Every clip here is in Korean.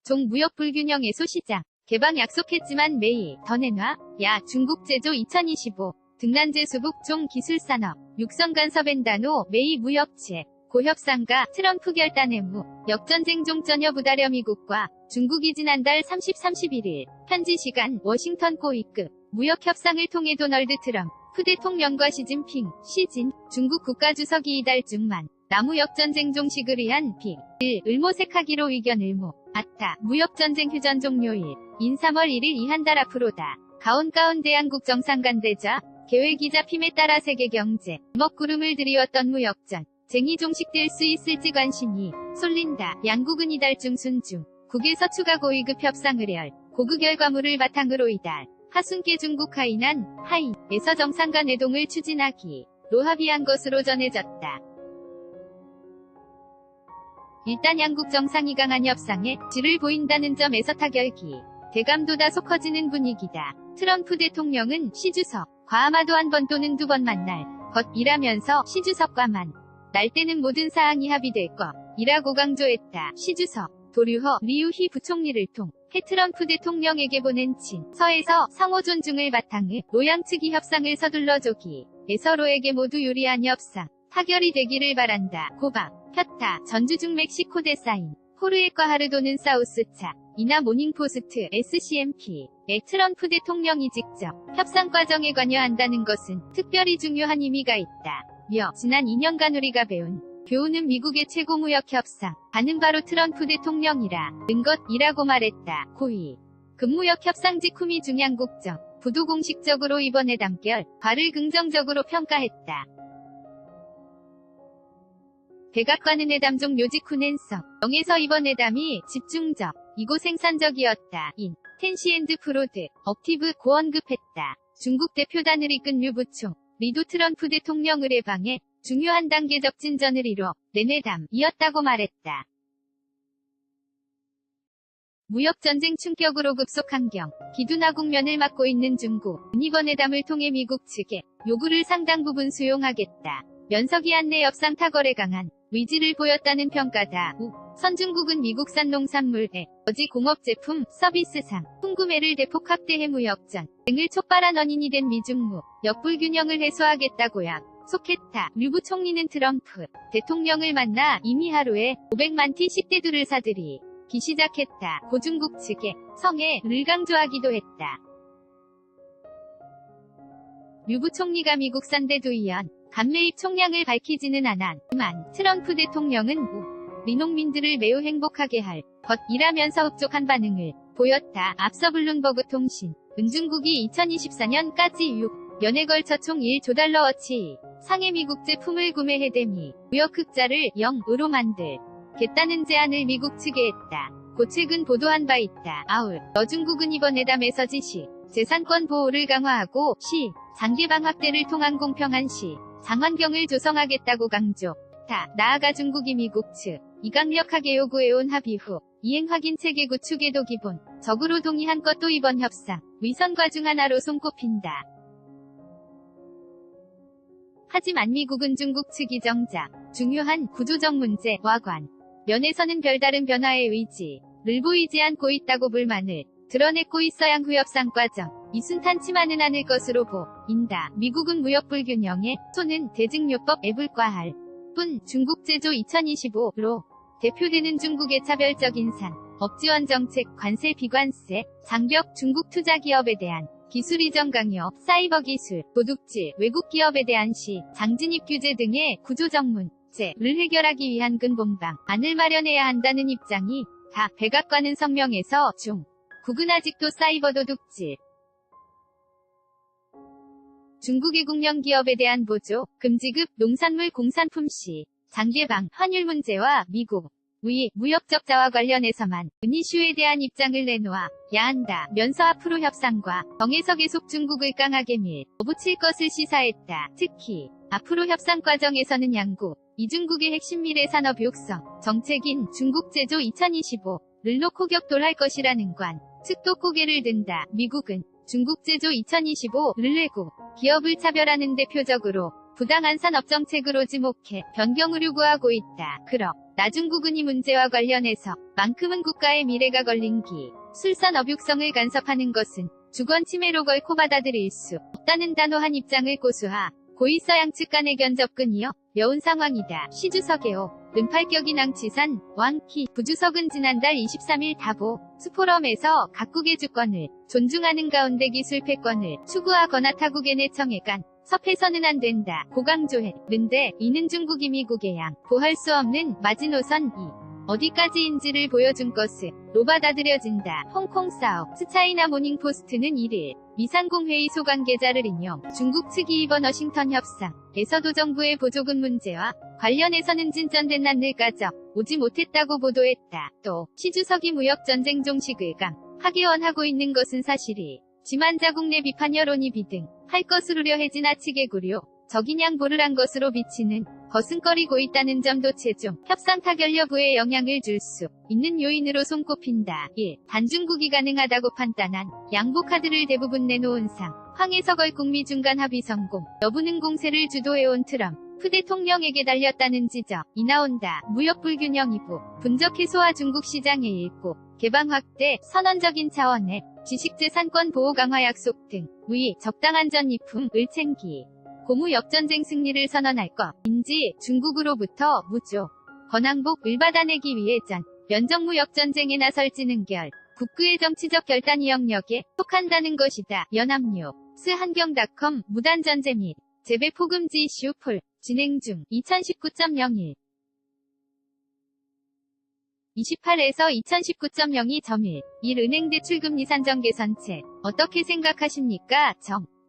종무역 불균형 해소 시장. 개방 약속했지만 매일 더 내놔. 야 중국 제조 2025. 등란제 수북 종 기술산업. 육성 간섭 엔다노 메이 무역체. 고협상과 트럼프 결단 의무. 역전쟁 종전여 부다려 미국과 중국이 지난달 30-31일 현지 시간 워싱턴 고위급 무역 협상을 통해 도널드 트럼프 대통령과 시진핑, 중국 국가주석이 이달 중만 남무 역전쟁 종식을 위한 비를 모색하기로 의견 의무. 아따 무역전쟁 휴전 종료일 인 3월 1일 이 한 달 앞으로다. 가온가운데 한국 정상간대자 계획이 잡힘에 따라 세계경제 먹구름을 들이웠던 무역전 쟁이 종식될 수 있을지 관심이 쏠린다. 양국은 이달 중순 중 국에서 추가 고위급 협상을 열 고그 결과물을 바탕으로 이달 하순께 중국 하이난에서 정상간 회동을 추진하기로 합의한 것으로 전해졌다. 일단 양국 정상이 강한 협상에 질을 보인다는 점에서 타결기 대감도 다소 커지는 분위기다. 트럼프 대통령은 시 주석과 아마도 한 번 또는 두 번 만날 것이라면서 시 주석과만 날 때는 모든 사항이 합의될 것이라고 강조했다. 시 주석 도류허 리우희 부총리를 통해 트럼프 대통령에게 보낸 친서에서 상호 존중을 바탕으로 양측이 협상을 서둘러주기에 서로에게 모두 유리한 협상 타결이 되기를 바란다. 고박 폈다. 전주중 멕시코 대사인 호르에과 하르도는 사우스차 이나 모닝포스트 SCMP에 트럼프 대통령이 직접 협상 과정에 관여한다는 것은 특별히 중요한 의미가 있다. 지난 2년간 우리가 배운 교훈은 미국의 최고 무역 협상 반은 바로 트럼프 대통령이라는 것이라고 말했다. 고위 근무역 협상 직후미 중양국정 부도 공식적으로 이번 회담 결과를 긍정적으로 평가했다. 백악관은 회담 종료 직후 낸성 영에서 이번 회담이 집중적 이고 생산적이었다. 인 텐시앤드 프로드 억티브 고 언급했다. 중국 대표단을 이끈 류 부총 리도 트럼프 대통령 의례방해 중요한 단계적 진전을 이뤄 낸 회담이었다고 말했다. 무역전쟁 충격으로 급속한 경 기둔화 국면을 맞고 있는 중국은 이번 회담을 통해 미국 측의 요구를 상당 부분 수용하겠다. 면석이 안내 협상 타결에 강한 의지를 보였다는 평가다. 선중국은 미국산 농산물에 어지 공업제품, 서비스상, 풍구매를 대폭 확대해 무역전 등을 촉발한 원인이 된 미중무 역불균형을 해소하겠다고 약속했다. 류 부총리는 트럼프 대통령을 만나 이미 하루에 500만 T씩 대두를 사들이기 시작했다. 고 중국 측의 성애를 강조하기도 했다. 류 부총리가 미국산 대두이연 감매입 총량을 밝히지는 않았지만 트럼프 대통령은 우리 농민들을 매우 행복하게 할 것이라면서 흡족한 반응을 보였다. 앞서 블룸버그 통신 중국이 2024년까지 6년에 걸쳐 총 1조 달러어치 상의 미국 제품을 구매해 대미 무역 흑자를 0으로 만들겠다는 제안을 미국 측에 했다. 고 최근 보도한 바 있다. 아울 중국은 이번 회담에서 지시 재산권 보호를 강화하고 장기방 확대를 통한 공평한 장환경을 조성하겠다고 강조했다. 나아가 중국이 미국 측이 강력하게 요구해온 합의 후 이행 확인 체계 구축에도 기본적으로 동의한 것도 이번 협상 위선과 중 하나로 손꼽힌다. 하지만 미국은 중국 측이 정작 중요한 구조적 문제와 관련해서는 별다른 변화의 의지를 보이지 않고 있다고 불만을 드러냈고 있어 양후 협상 과정 이 순탄치만은 않을 것으로 보인다. 미국은 무역 불균형에 손은 대증요법에 불과할 뿐 중국 제조 2025로 대표되는 중국의 차별적 인산, 업지원 정책, 관세 비관세, 장벽, 중국 투자 기업에 대한 기술 이전 강요, 사이버 기술, 도둑질, 외국 기업에 대한 장진입 규제 등의 구조적 문제를 해결하기 위한 근본방안을 마련해야 한다는 입장이 다 백악관은 성명에서 중국은 아직도 사이버 도둑질, 중국의 국영 기업에 대한 보조, 금지급, 농산물 공산품 장개방, 환율 문제와 미국의 무역 적자와 관련해서만 이슈에 대한 입장을 내놓아야 한다면서 앞으로 협상과 정에서 계속 중국을 강하게 밀어붙일 것을 시사했다. 특히 앞으로 협상 과정에서는 양국이 중국의 핵심 미래 산업 육성 정책인 중국 제조 2025를 놓고 격돌할 것이라는 측도 고개를 든다. 미국은 중국 제조 2025를 내고 기업을 차별하는 대표적으로 부당한 산업정책으로 지목해 변경을 요구하고 있다. 그러 나중국은 이 문제와 관련해서 만큼은 국가의 미래가 걸린 기 술산업 육성을 간섭하는 것은 주권 침해로 걸고 받아들일 수 없다는 단호한 입장을 고수하 고있어 양측 간의 견접근이어 여운 상황이다. 시주석에오 은팔격인 낭치산 왕키 부주석은 지난달 23일 다보 스포럼에서 각국의 주권을 존중하는 가운데 기술 패권을 추구하거나 타국의 내청에 간 섭해서는 안 된다. 고강조했는데 이는 중국이 미국의 양 보할 수 없는 마지노선 어디까지인지를 보여준 것으로 받아들여진다. 홍콩 사업 스차이나 모닝포스트는 1일 미상공회의 소관계자를 인용 중국 측이 이번 워싱턴 협상에서도 정부의 보조금 문제와 관련해서는 진전된 난을 까져 오지 못했다고 보도했다. 또 시주석이 무역전쟁 종식을 하게 원하고 있는 것은 사실이 지만 자국 내 비판 여론이 비등할 것을 우려해 지나치게 고려 적인 양보를 한 것으로 비치는 거승거리고 있다는 점도 최종 협상 타결 여부에 영향을 줄 수 있는 요인으로 손꼽힌다. 1. 단중국이 가능하다고 판단한 양보 카드를 대부분 내놓은 상황에서 걸국 미 중간 합의 성공 여부는 공세를 주도해온 트럼프 대통령에게 달렸다는 지적이 나온다. 무역 불균형 이부 분적 해소와 중국 시장의 일부 개방 확대 선언적인 차원의 지식재산권 보호 강화 약속 등 위 적당한 전이품을 챙기 고무 역전쟁 승리를 선언할 것인지 중국으로부터 무조 권항복을 받아내기 위해 전 면적무 역전쟁에 나설지는 국그의 정치적 결단이 영역에 속한다는 것이다. 연합뉴스 한경닷컴 무단전제 및 재배 포금지 이슈 폴 진행 중 2019.01 28에서 2019.02.1 1 은행 대출금리 산정 개선책 어떻게 생각하십니까?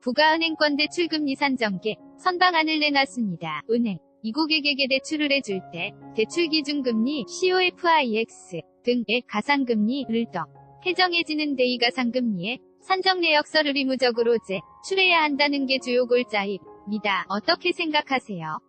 부가 은행권 대출금리 산정계 선방안을 내놨습니다. 은행 이 고객에게 대출을 해줄 때 대출기준금리 COFIX 등의 가상금리를 더 해정해지는 대이가상금리에 산정 내역서를 의무적으로 제출해야 한다는 게 주요 골자입니다. 어떻게 생각하세요?